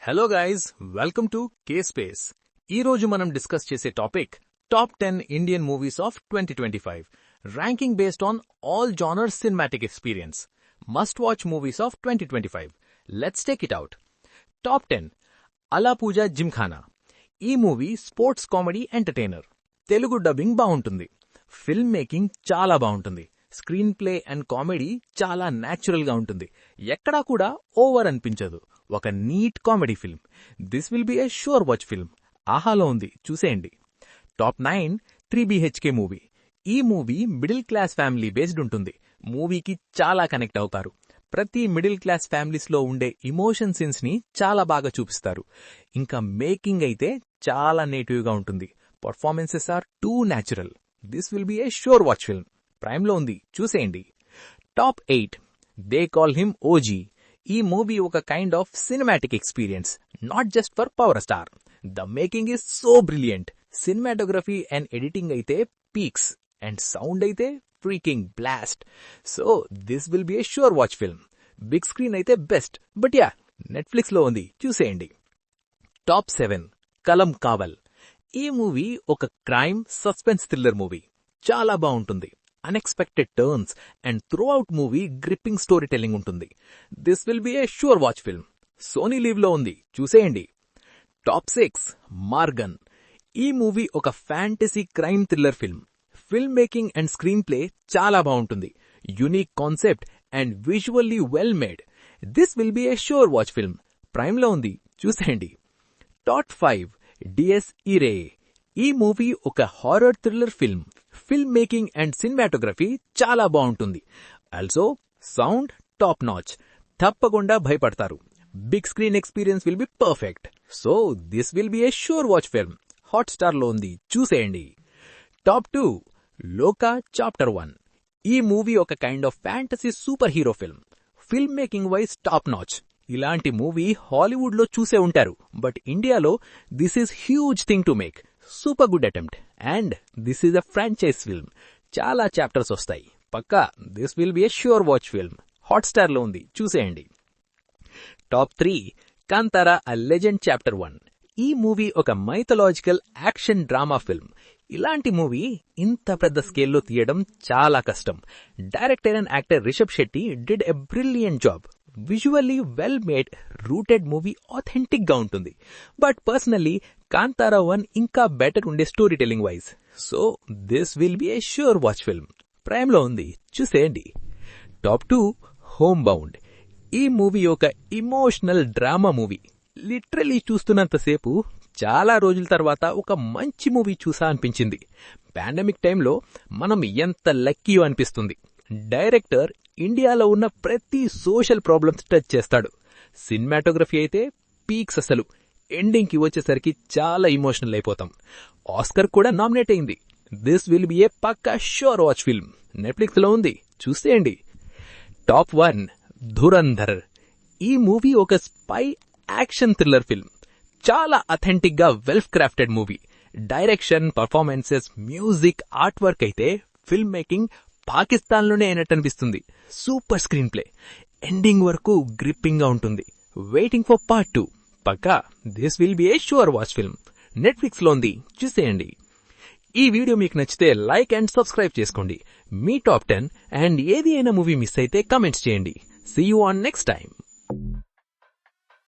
Hello guys, welcome to K space. ఈ రోజు మనం డిస్కస్ చేసే topic top 10 Indian movies of 2025, ranking based on all genres cinematic experience, must watch movies of 2025. Let's take it out. Top 10 Alappuzha Gymkhana. ఈ movie sports comedy entertainer. Telugu dubbing బాగుంటుంది, film making చాలా బాగుంటుంది, screenplay and comedy చాలా natural గా ఉంటుంది, ఎక్కడా కూడా over అనిపించదు. ఒక neat comedy film. This will be a sure watch film. ఆహాలో ఉంది, చూసేయండి. Top 9 3BHK movie. ఈ movie middle class family based ఉంటుంది. మూవీకి చాలా కనెక్ట్ అవుతారు. ప్రతి మిడిల్ క్లాస్ ఫ్యామిలీస్ లో ఉండే ఇమోషన్ సీన్స్ ని చాలా బాగా చూపిస్తారు. ఇంకా మేకింగ్ అయితే చాలా నేటివ్ గా ఉంటుంది. Performances are too natural. This will be a sure watch film. Prime లో ఉంది, చూసేయండి. Top 8 they call him OG. ఈ మూవీ ఒక kind of cinematic experience, not just for power star. The making is so brilliant. Cinematography and editing అయితే peaks, and sound అయితే freaking blast. So this will be a sure watch film. Big screen అయితే best, but yeah, Netflix లో ఉంది, చూసేయండి. Top 7 కలం కావల్. ఈ movie ఒక crime suspense thriller movie. చాలా బాగుంటుంది. Unexpected turns and throughout movie gripping story telling ఉంటుంది. This will be a sure watch film. Sony LIV లో ఉంది, చూసేయండి. టాప్ 6 మార్గన్. ఈ మూవీ ఒక fantasy crime thriller film. Film making and screen play చాలా బాగుంటుంది. Unique concept and visually well made. This will be a sure watch film. Prime లో ఉంది, చూసేయండి. Top 5 Dies Irae. ఈ మూవీ ఒక horror thriller film. Film making and cinematography చాలా బాగుంటుంది. Also sound top notch. తప్పకుండా భయపడతారు. Big screen experience will be perfect. So this will be a sure watch film. Hotstar లో ఉంది, చూసేయండి. Top 2 లోకా chapter 1. ఈ మూవీ ఒక kind of fantasy super hero film. Film making wise top notch. ఇలాంటి movie Hollywood లో చూసే ఉంటారు, but ఇండియాలో this is huge thing to make. Super good attempt. And this is a franchise film. చాలా chapters వస్తాయి, పక్కా. This will be a sure watch film. Hotstar లో ఉంది, చూసేయండి. Top 3 Kantara a legend chapter 1. ఈ మూవీ ఒక mythological action drama film. ఇలాంటి movie ఇంత పెద్ద స్కేల్లో తీయడం చాలా కష్టం. Director and actor Rishab Shetty did a brilliant job. Visually well made, rooted movie authentic గా ఉంటుంది. బట్ పర్సనల్లీ కాంతారా 1 ఇంకా బెటర్ ఉండే story telling wise. So this will be a sure watch film. Prime లో ఉంది, చూసేయండి. Top 2 Homebound. ఈ movie ఒక emotional drama movie. Literally చూస్తున్నంతసేపు చాలా రోజుల తర్వాత ఒక మంచి మూవీ చూసా అనిపించింది. పాండమిక్ టైంలో మనం ఎంత లక్కీయో అనిపిస్తుంది. డైరెక్టర్ ఇండియాలో ఉన్న ప్రతి సోషల్ ప్రాబ్లమ్స్ టచ్ చేస్తాడు. సినిమాటోగ్రఫీ అయితే పీక్స్. అసలు ఎండింగ్ కి వచ్చేసరికి చాలా ఇమోషనల్ అయిపోతాం. ఆస్కర్ కూడా నామినేట్ అయింది. దిస్ విల్ బి ఏ పక్కా షూర్ వాచ్ ఫిల్మ్. నెట్ఫ్లిక్స్ లో ఉంది, చూసేయండి. టాప్ 1 ధురంధర్. ఈ మూవీ ఒక స్పై యాక్షన్ థ్రిల్లర్ ఫిల్మ్. చాలా అథెంటిక్ గా well crafted movie. Direction, performances, music, art work అయితే ఫిల్మ్ మేకింగ్ పాకిస్తాన్ లోనే అయినట్టు అనిపిస్తుంది. Super screen play. ఎండింగ్ వరకు గ్రిప్పింగ్ గా ఉంటుంది. Waiting for part 2. పక్కా this will be a sure watch film. Netflix లో ఉంది, చూసేయండి. ఈ వీడియో మీకు నచ్చితే లైక్ అండ్ సబ్స్క్రైబ్ చేసుకోండి. మీ టాప్ 10 అండ్ ఏది అయినా మూవీ మిస్ అయితే కామెంట్స్ చేయండి. See you on next time.